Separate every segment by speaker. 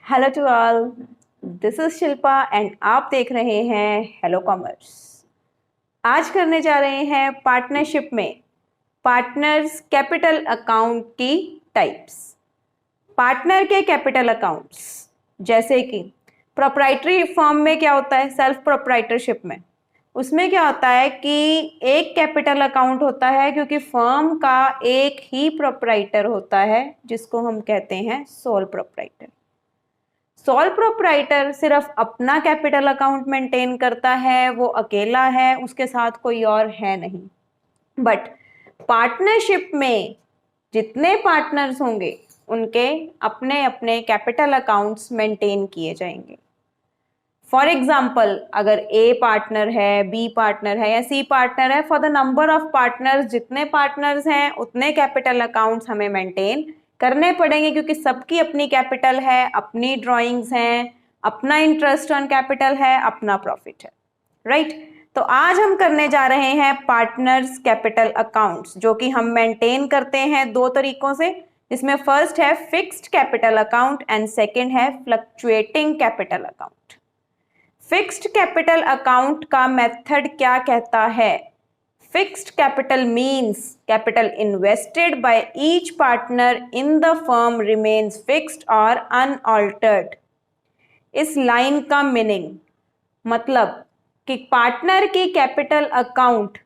Speaker 1: Hello to all, this is Shilpa and आप देख रहे हैं हेलो कॉमर्स। आज करने जा रहे हैं पार्टनरशिप में पार्टनर्स कैपिटल अकाउंट की टाइप्स। पार्टनर के कैपिटल अकाउंट्स जैसे कि प्रोप्राइटरी फर्म में क्या होता है, सेल्फ प्रोप्राइटरशिप में उसमें क्या होता है कि एक कैपिटल अकाउंट होता है क्योंकि फर्म का एक ही प्रोप्राइटर होता है जिसको हम कहते हैं सोल प्रोप्राइटर। सोल प्रोप्राइटर सिर्फ अपना कैपिटल अकाउंट मेंटेन करता है, वो अकेला है, उसके साथ कोई और है नहीं। बट पार्टनरशिप में जितने पार्टनर्स होंगे उनके अपने अपने कैपिटल अकाउंट्स मेंटेन किए जाएंगे। फॉर एग्जाम्पल, अगर ए पार्टनर है, बी पार्टनर है या सी पार्टनर है, for the number of partners, जितने पार्टनर्स हैं उतने कैपिटल अकाउंट्स हमें मेंटेन करने पड़ेंगे क्योंकि सबकी अपनी कैपिटल है, अपनी ड्राइंग्स हैं, अपना इंटरेस्ट ऑन कैपिटल है, अपना प्रॉफिट है, राइट। तो आज हम करने जा रहे हैं पार्टनर्स कैपिटल अकाउंट्स, जो कि हम मेंटेन करते हैं दो तरीकों से, जिसमें फर्स्ट है fixed capital account and second है fluctuating capital account. Fixed capital account का मेथड क्या कहता है? Fixed capital means capital invested by each partner in the firm remains fixed और अनऑल्टर्ड। इस लाइन का मीनिंग मतलब कि पार्टनर की कैपिटल अकाउंट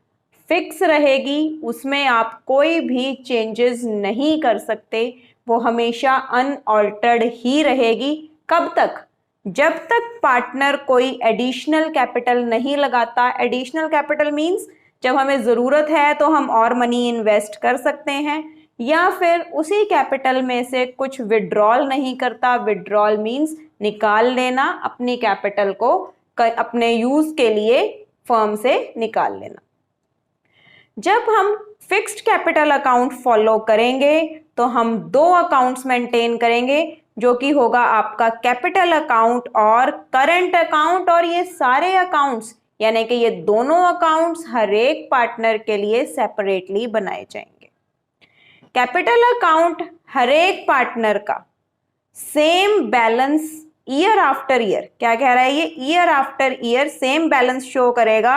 Speaker 1: फिक्स रहेगी, उसमें आप कोई भी चेंजेस नहीं कर सकते, वो हमेशा अनऑल्टर्ड ही रहेगी। कब तक? जब तक पार्टनर कोई एडिशनल कैपिटल नहीं लगाता। एडिशनल कैपिटल मीन्स जब हमें ज़रूरत है तो हम और मनी इन्वेस्ट कर सकते हैं, या फिर उसी कैपिटल में से कुछ विड्रॉल नहीं करता। विड्रॉल मीन्स निकाल लेना, अपनी कैपिटल को अपने यूज के लिए फर्म से निकाल लेना। जब हम फिक्स्ड कैपिटल अकाउंट फॉलो करेंगे तो हम दो अकाउंट्स मेंटेन करेंगे, जो कि होगा आपका कैपिटल अकाउंट और करंट अकाउंट। और ये सारे अकाउंट्स यानी कि ये दोनों अकाउंट्स हर एक पार्टनर के लिए सेपरेटली बनाए जाएंगे। कैपिटल अकाउंट हर एक पार्टनर का same balance year after year, क्या कह रहा है ये, year after year same balance show करेगा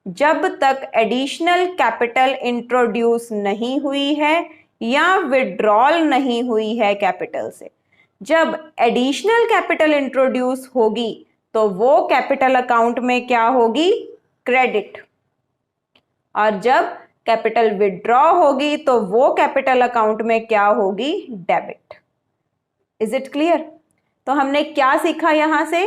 Speaker 1: जब तक एडिशनल कैपिटल इंट्रोड्यूस नहीं हुई है या विड्रॉल नहीं हुई है कैपिटल से। जब एडिशनल कैपिटल इंट्रोड्यूस होगी तो वो कैपिटल अकाउंट में क्या होगी, क्रेडिट, और जब कैपिटल विड्रॉ होगी तो वो कैपिटल अकाउंट में क्या होगी, डेबिट। Is it clear? तो हमने क्या सीखा यहां से?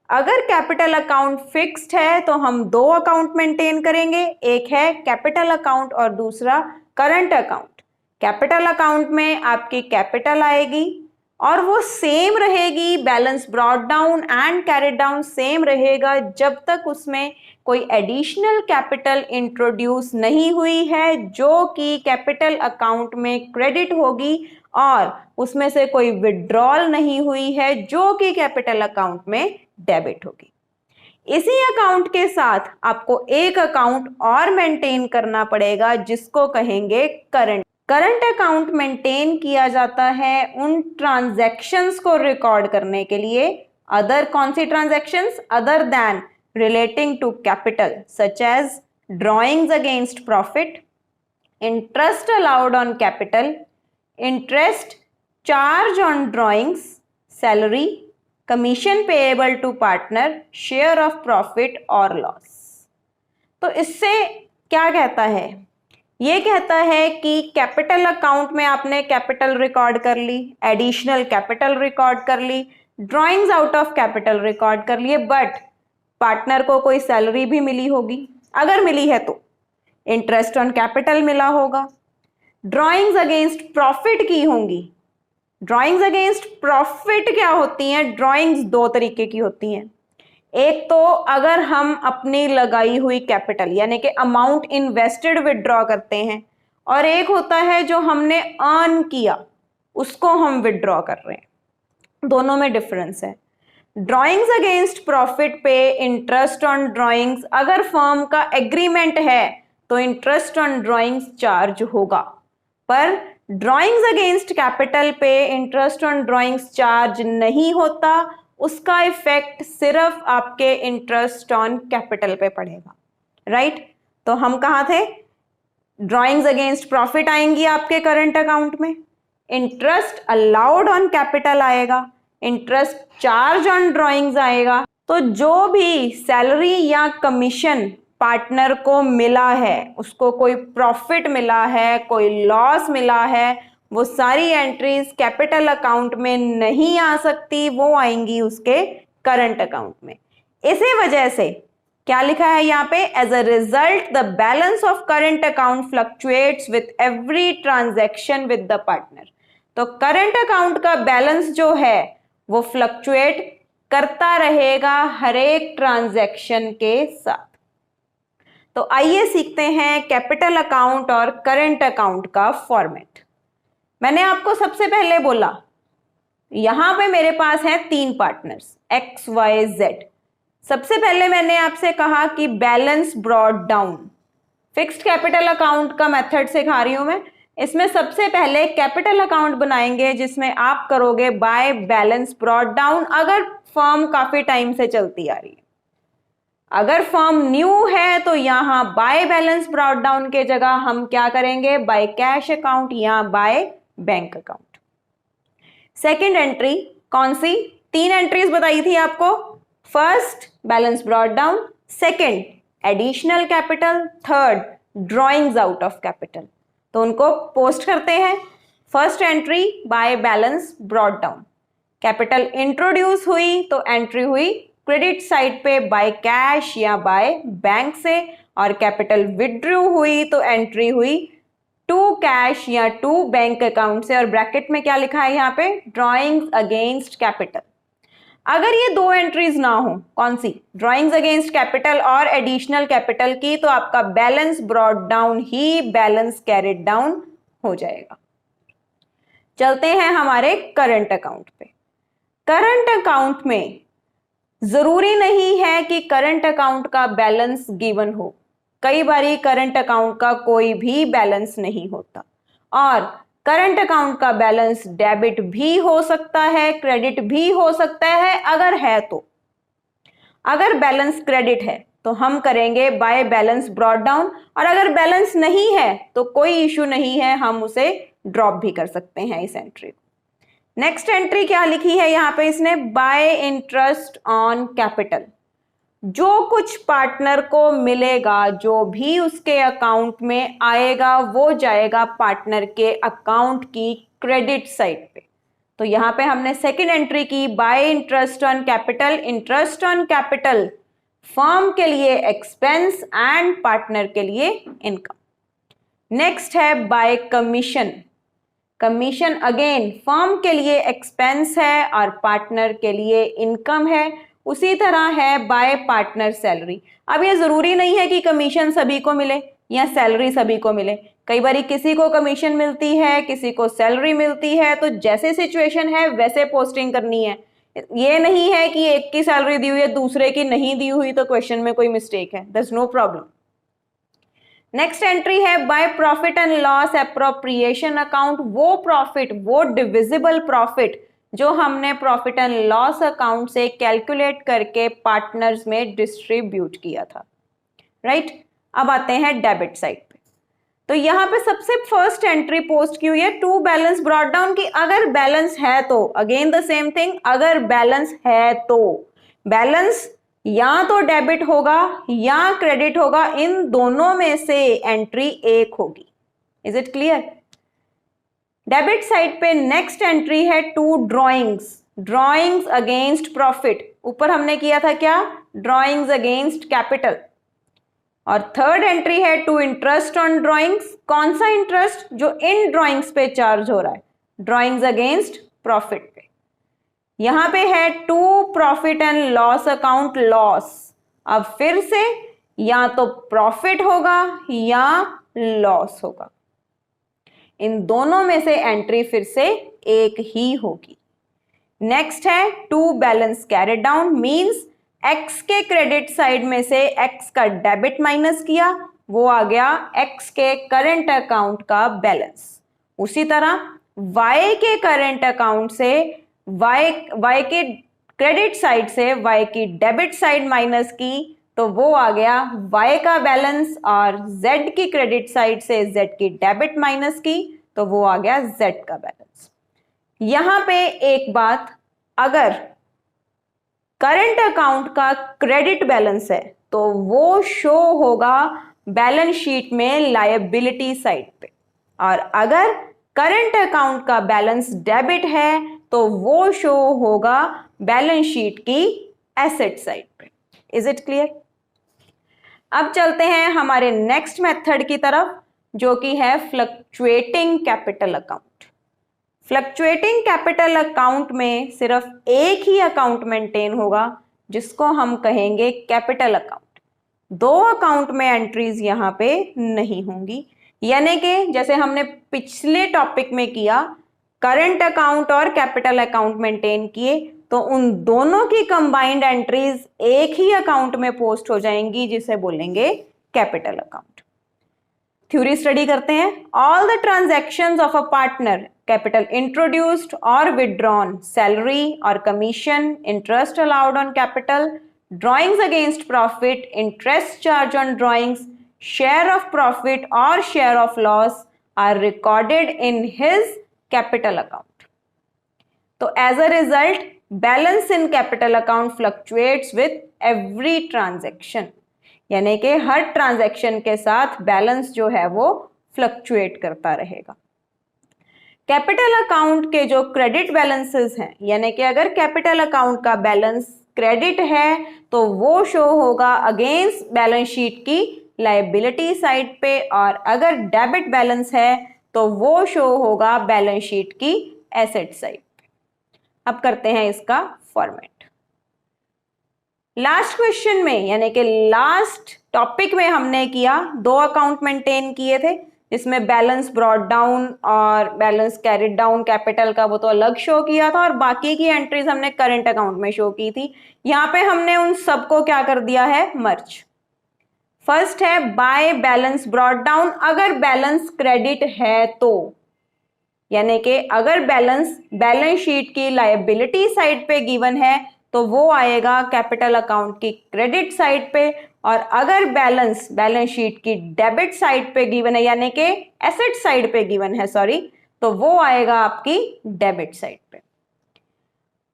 Speaker 1: अगर कैपिटल अकाउंट फिक्स्ड है तो हम दो अकाउंट मेंटेन करेंगे, एक है कैपिटल अकाउंट और दूसरा करंट अकाउंट। कैपिटल अकाउंट में आपकी कैपिटल आएगी और वो सेम रहेगी, balance brought down and carried down same रहेगा जब तक उसमें कोई एडिशनल कैपिटल इंट्रोड्यूस नहीं हुई है जो कि कैपिटल अकाउंट में क्रेडिट होगी, और उसमें से कोई विड्रॉल नहीं हुई है जो कि कैपिटल अकाउंट में डेबिट होगी। इसी अकाउंट के साथ आपको एक अकाउंट और मेंटेन करना पड़ेगा जिसको कहेंगे करंट। करंट अकाउंट मेंटेन किया जाता है उन ट्रांजैक्शंस को रिकॉर्ड करने के लिए, अदर कौन सी transactions, other than relating to capital, such as drawings against profit, interest allowed on capital, interest charge on drawings, salary, commission payable to partner, share of profit और लॉस। तो इससे क्या कहता है? ये कहता है कि कैपिटल अकाउंट में आपने कैपिटल रिकॉर्ड कर ली, एडिशनल कैपिटल रिकॉर्ड कर ली, drawings out of capital record कर लिए, बट पार्टनर को कोई सैलरी भी मिली होगी, अगर मिली है तो इंटरेस्ट ऑन कैपिटल मिला होगा, ड्रॉइंग्स अगेंस्ट प्रॉफिट की होंगी। ड्रॉइंग्स अगेंस्ट प्रॉफिट क्या होती हैं? ड्रॉइंग्स दो तरीके की होती हैं। एक तो अगर हम अपनी लगाई हुई कैपिटल यानी कि अमाउंट इन्वेस्टेड विड्रॉ करते हैं, और एक होता है जो हमने अर्न किया उसको हम विड्रॉ कर रहे हैं, दोनों में डिफरेंस है। ड्रॉइंग्स अगेंस्ट प्रॉफिट पे इंटरेस्ट ऑन ड्रॉइंग्स, अगर फर्म का एग्रीमेंट है तो इंटरेस्ट ऑन ड्रॉइंग्स चार्ज होगा, पर ड्रॉइंग्स अगेंस्ट कैपिटल पे इंटरेस्ट ऑन ड्रॉइंग्स चार्ज नहीं होता, उसका इफेक्ट सिर्फ आपके इंटरेस्ट ऑन कैपिटल पे पड़ेगा, राइट? तो हम कहाँ थे? ड्रॉइंग्स अगेंस्ट प्रॉफिट आएंगी आपके करंट अकाउंट में, इंटरेस्ट अलाउड ऑन कैपिटल आएगा, इंटरेस्ट चार्ज ऑन ड्रॉइंग्स आएगा। तो जो भी सैलरी या कमीशन पार्टनर को मिला है, उसको कोई प्रॉफिट मिला है, कोई लॉस मिला है, वो सारी एंट्रीज कैपिटल अकाउंट में नहीं आ सकती, वो आएंगी उसके करंट अकाउंट में। इसी वजह से क्या लिखा है यहाँ पे? As a result the balance of current account fluctuates with every transaction with the partner. तो करंट अकाउंट का बैलेंस जो है वो फ्लक्चुएट करता रहेगा हर एक ट्रांजैक्शन के साथ। तो आइए सीखते हैं कैपिटल अकाउंट और करंट अकाउंट का फॉर्मेट। मैंने आपको सबसे पहले बोला यहां पे मेरे पास है 3 पार्टनर्स एक्स वाई जेड। सबसे पहले मैंने आपसे कहा कि balance brought down, fixed capital account का मेथड सिखा रही हूं मैं। इसमें सबसे पहले कैपिटल अकाउंट बनाएंगे जिसमें आप करोगे बाय बैलेंस ब्रॉट डाउन, अगर फर्म काफी टाइम से चलती आ रही है। अगर फर्म न्यू है तो यहां बाय बैलेंस ब्रॉट डाउन के जगह हम क्या करेंगे? बाय कैश अकाउंट या by bank account. Second entry कौन सी? 3 एंट्रीज बताई थी आपको। First balance brought down, second additional capital, third drawings out of capital. तो उनको पोस्ट करते हैं। First entry by balance brought down, capital introduce हुई तो एंट्री हुई क्रेडिट साइड पे बाय कैश या बाय बैंक से, और कैपिटल विड्रू हुई तो एंट्री हुई टू कैश या टू बैंक अकाउंट से, और ब्रैकेट में क्या लिखा है यहाँ पे? Drawings against capital. अगर ये 2 एंट्रीज ना हो, कौन सी? ड्रॉइंग्स अगेंस्ट कैपिटल और एडिशनल कैपिटल की, तो आपका बैलेंस ब्रॉट डाउन ही बैलेंस कैरिड डाउन हो जाएगा। चलते हैं हमारे करंट अकाउंट पे। करंट अकाउंट में जरूरी नहीं है कि करंट अकाउंट का बैलेंस गिवन हो। कई बारी करंट अकाउंट का कोई भी बैलेंस नहीं होता, और करंट अकाउंट का बैलेंस डेबिट भी हो सकता है, क्रेडिट भी हो सकता है। अगर है तो, अगर बैलेंस क्रेडिट है तो हम करेंगे बाय बैलेंस ब्रॉट डाउन, और अगर बैलेंस नहीं है तो कोई इशू नहीं है, हम उसे ड्रॉप भी कर सकते हैं इस एंट्री को। नेक्स्ट एंट्री क्या लिखी है यहाँ पे इसने? Bye interest on capital. जो कुछ पार्टनर को मिलेगा, जो भी उसके अकाउंट में आएगा, वो जाएगा पार्टनर के अकाउंट की क्रेडिट साइड पे। तो यहाँ पे हमने सेकेंड एंट्री की bye interest on capital. Interest on capital firm के लिए एक्सपेंस एंड पार्टनर के लिए इनकम। नेक्स्ट है bye commission. Commission again firm के लिए एक्सपेंस है और पार्टनर के लिए इनकम है। उसी तरह है बाय पार्टनर सैलरी। अब ये जरूरी नहीं है कि कमीशन सभी को मिले या सैलरी सभी को मिले। कई बार किसी को कमीशन मिलती है, किसी को सैलरी मिलती है, तो जैसे सिचुएशन है वैसे पोस्टिंग करनी है। ये नहीं है कि एक की सैलरी दी हुई है दूसरे की नहीं दी हुई तो क्वेश्चन में कोई मिस्टेक है, that's no problem. Next entry है by profit and loss appropriation account. वो प्रॉफिट, वो डिविजिबल प्रॉफिट जो हमने प्रॉफिट एंड लॉस अकाउंट से कैलकुलेट करके पार्टनर्स में डिस्ट्रीब्यूट किया था, राइट? अब आते हैं डेबिट साइड पे। तो यहाँ पे सबसे फर्स्ट एंट्री पोस्ट की हुई है टू बैलेंस ब्रॉट डाउन की। अगर बैलेंस है तो, अगेन द सेम थिंग, अगर बैलेंस है तो बैलेंस या तो डेबिट होगा या क्रेडिट होगा, इन दोनों में से एंट्री एक होगी। Is it clear? Debit side पे नेक्स्ट एंट्री है to drawings. Drawings against profit. ऊपर हमने किया था क्या? Drawings against capital. और थर्ड एंट्री है टू इंटरेस्ट ऑन ड्रॉइंग्स। कौन सा इंटरेस्ट? जो इन ड्रॉइंग्स पे चार्ज हो रहा है, ड्रॉइंग्स अगेंस्ट प्रॉफिट पे। यहां पे है to profit and loss account loss. अब फिर से या तो प्रॉफिट होगा या लॉस होगा, इन दोनों में से एंट्री फिर से एक ही होगी। नेक्स्ट है to balance carried down, means X के क्रेडिट साइड में से एक्स का डेबिट माइनस किया, वो आ गया एक्स के करंट अकाउंट का बैलेंस। उसी तरह y के करंट अकाउंट से y के क्रेडिट साइड से y की डेबिट साइड माइनस की तो वो आ गया y का बैलेंस, और z की क्रेडिट साइड से z की डेबिट माइनस की तो वो आ गया z का बैलेंस। यहां पे एक बात, अगर करंट अकाउंट का क्रेडिट बैलेंस है तो वो शो होगा बैलेंस शीट में लायबिलिटी साइड पे, और अगर करंट अकाउंट का बैलेंस डेबिट है तो वो शो होगा बैलेंस शीट की एसेट साइड पे। Is it clear? अब चलते हैं हमारे नेक्स्ट मेथड की तरफ, जो कि है fluctuating capital account. Fluctuating capital account में सिर्फ एक ही अकाउंट मेंटेन होगा, जिसको हम कहेंगे कैपिटल अकाउंट। दो अकाउंट में एंट्रीज यहां पे नहीं होंगी, यानी कि जैसे हमने पिछले टॉपिक में किया, करंट अकाउंट और कैपिटल अकाउंट मेंटेन किए तो उन दोनों की कंबाइंड एंट्रीज एक ही अकाउंट में पोस्ट हो जाएंगी, जिसे बोलेंगे कैपिटल अकाउंट। थ्योरी स्टडी करते हैं। All the transactions of a partner, capital introduced और विदड्रॉन, सैलरी और commission, interest allowed on capital, drawings against profit, interest charge on drawings, share of profit और share of loss are recorded in his capital account. तो as a result balance in capital account fluctuates with every transaction, यानी कि हर transaction के साथ balance जो है वो fluctuate करता रहेगा। कैपिटल अकाउंट के जो क्रेडिट बैलेंसेस हैं, यानी कि अगर कैपिटल अकाउंट का बैलेंस क्रेडिट है तो वो शो होगा अगेंस्ट बैलेंस शीट की लायबिलिटी साइड पे, और अगर डेबिट बैलेंस है तो वो शो होगा बैलेंस शीट की एसेट साइड पे। अब करते हैं इसका फॉर्मेट। लास्ट क्वेश्चन में, यानी कि लास्ट टॉपिक में हमने किया, दो अकाउंट मेंटेन किए थे, जिसमें बैलेंस ब्रॉट डाउन और बैलेंस कैरिड डाउन कैपिटल का वो तो अलग शो किया था, और बाकी की एंट्रीज हमने करंट अकाउंट में शो की थी। यहाँ पे हमने उन सबको क्या कर दिया है, मर्ज। फर्स्ट है बाय बैलेंस ब्रॉट डाउन, अगर बैलेंस क्रेडिट है तो, यानी कि अगर बैलेंस शीट की लायबिलिटी साइड पे गिवन है तो वो आएगा कैपिटल अकाउंट की क्रेडिट साइड पे, और अगर बैलेंस शीट की डेबिट साइड पे गिवन है, यानी कि एसेट साइड पे गिवन है, सॉरी, तो वो आएगा आपकी डेबिट साइड पे।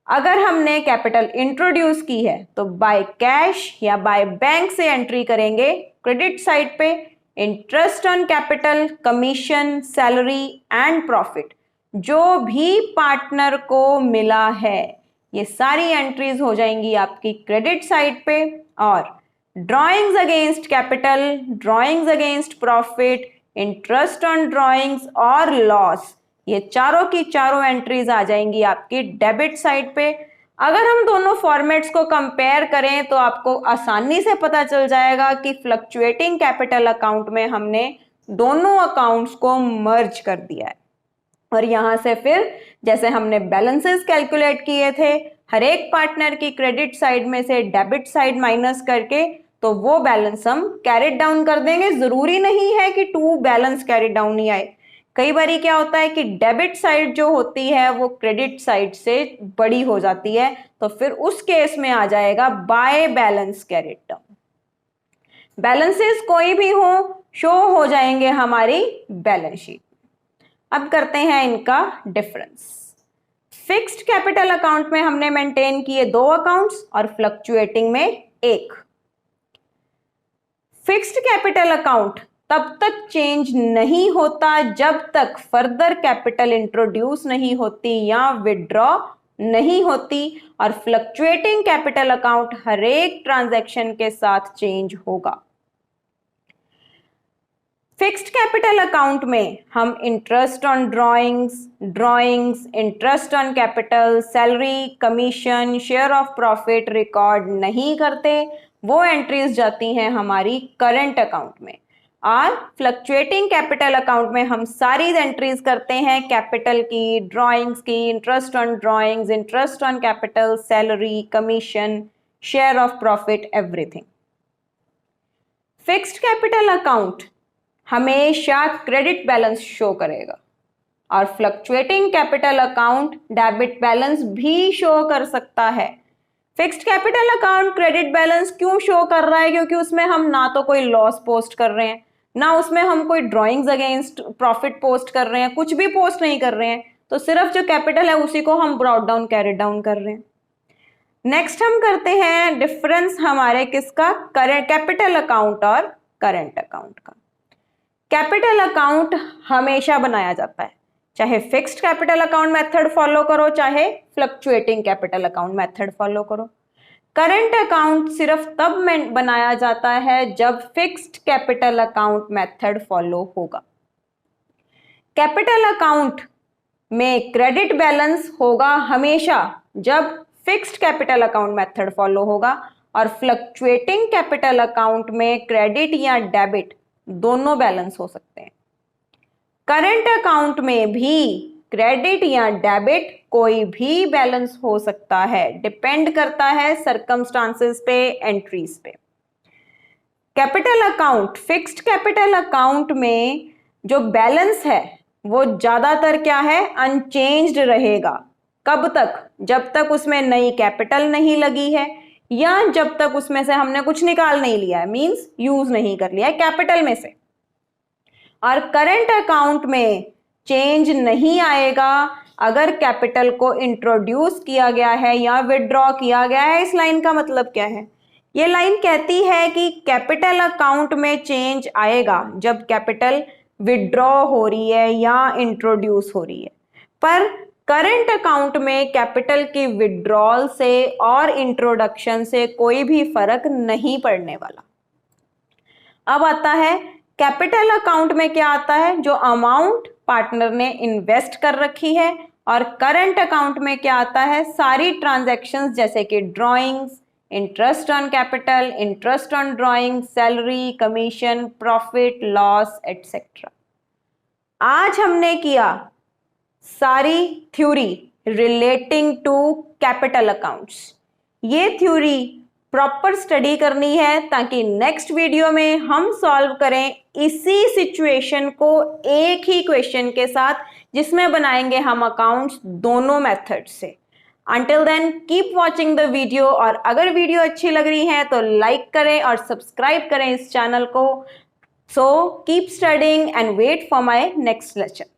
Speaker 1: अगर हमने कैपिटल इंट्रोड्यूस की है तो बाय कैश या बाय बैंक से एंट्री करेंगे क्रेडिट साइड पे। Interest on capital, commission, salary and profit जो भी पार्टनर को मिला है, ये सारी एंट्रीज हो जाएंगी आपकी क्रेडिट साइड पे। और drawings against capital, drawings against profit, interest on drawings और लॉस, ये चारों की चारों एंट्रीज आ जाएंगी आपकी डेबिट साइड पे। अगर हम दोनों फॉर्मेट्स को कंपेयर करें तो आपको आसानी से पता चल जाएगा कि फ्लक्चुएटिंग कैपिटल अकाउंट में हमने दोनों अकाउंट्स को मर्ज कर दिया है, और यहां से फिर जैसे हमने बैलेंसेस कैलकुलेट किए थे, हर एक पार्टनर की क्रेडिट साइड में से डेबिट साइड माइनस करके तो वो बैलेंस हम कैरिड डाउन कर देंगे। जरूरी नहीं है कि टू बैलेंस कैरिड डाउन ही आए, कई बार क्या होता है कि डेबिट साइड जो होती है वो क्रेडिट साइड से बड़ी हो जाती है, तो फिर उस केस में आ जाएगा by balance carried down. Balances कोई भी हो शो हो जाएंगे हमारी बैलेंस शीट। अब करते हैं इनका डिफरेंस। फिक्स्ड कैपिटल अकाउंट में हमने मेंटेन किए दो अकाउंट्स और फ्लक्चुएटिंग में एक। फिक्स्ड कैपिटल अकाउंट तब तक चेंज नहीं होता जब तक फर्दर कैपिटल इंट्रोड्यूस नहीं होती या विड्रॉ नहीं होती, और फ्लक्चुएटिंग कैपिटल अकाउंट हर एक ट्रांजैक्शन के साथ चेंज होगा। फिक्स्ड कैपिटल अकाउंट में हम interest on drawings, interest on capital, salary, commission, share of profit record नहीं करते, वो एंट्रीज जाती हैं हमारी करंट अकाउंट में। और फ्लक्चुएटिंग कैपिटल अकाउंट में हम सारी एंट्रीज करते हैं कैपिटल की, ड्रॉइंग्स की, interest on drawings, interest on capital, salary, commission, share of profit, everything. Fixed capital account हमेशा क्रेडिट बैलेंस शो करेगा, और fluctuating capital account debit balance भी शो कर सकता है। Fixed capital account credit balance क्यों शो कर रहा है? क्योंकि उसमें हम ना तो कोई लॉस पोस्ट कर रहे हैं, ना उसमें हम कोई ड्रॉइंग्स अगेंस्ट प्रॉफिट पोस्ट कर रहे हैं, कुछ भी पोस्ट नहीं कर रहे हैं, तो सिर्फ जो कैपिटल है उसी को हम ब्रॉट डाउन कैरी डाउन कर रहे हैं। नेक्स्ट हम करते हैं डिफरेंस हमारे किसका, करंट कैपिटल अकाउंट और करंट अकाउंट का। कैपिटल अकाउंट हमेशा बनाया जाता है, चाहे fixed capital account method follow करो, चाहे fluctuating capital account method follow करो। करंट अकाउंट सिर्फ तब में बनाया जाता है जब fixed capital account method follow होगा। कैपिटल अकाउंट में क्रेडिट बैलेंस होगा हमेशा जब fixed capital account method follow होगा, और फ्लक्चुएटिंग कैपिटल अकाउंट में क्रेडिट या डेबिट दोनों बैलेंस हो सकते हैं। करंट अकाउंट में भी क्रेडिट या डेबिट कोई भी बैलेंस हो सकता है, डिपेंड करता है सर्कमस्टांसेस पे, एंट्रीज पे। Capital account, fixed capital account में जो बैलेंस है वो ज्यादातर क्या है, अनचेंज्ड रहेगा। कब तक? जब तक उसमें नई कैपिटल नहीं लगी है या जब तक उसमें से हमने कुछ निकाल नहीं लिया है, मींस यूज नहीं कर लिया है कैपिटल में से। और करंट अकाउंट में चेंज नहीं आएगा अगर कैपिटल को इंट्रोड्यूस किया गया है या विड्रॉ किया गया है। इस लाइन का मतलब क्या है? ये लाइन कहती है कि कैपिटल अकाउंट में चेंज आएगा जब कैपिटल विड्रॉ हो रही है या इंट्रोड्यूस हो रही है, पर करंट अकाउंट में कैपिटल की विड्रॉल से और इंट्रोडक्शन से कोई भी फर्क नहीं पड़ने वाला। अब आता है कैपिटल अकाउंट में क्या आता है, जो अमाउंट पार्टनर ने इन्वेस्ट कर रखी है, और करंट अकाउंट में क्या आता है, सारी ट्रांजैक्शंस जैसे कि drawings, interest on capital, interest on drawing, salary, commission, profit, loss etcetera. आज हमने किया सारी theory relating to capital accounts. ये थ्योरी प्रॉपर स्टडी करनी है ताकि नेक्स्ट वीडियो में हम सॉल्व करें इसी सिचुएशन को एक ही क्वेश्चन के साथ, जिसमें बनाएंगे हम अकाउंट्स दोनों मेथड से। Until then, keep watching the video, और अगर वीडियो अच्छी लग रही है तो लाइक करें और सब्सक्राइब करें इस चैनल को। So keep studying and wait for my next lecture.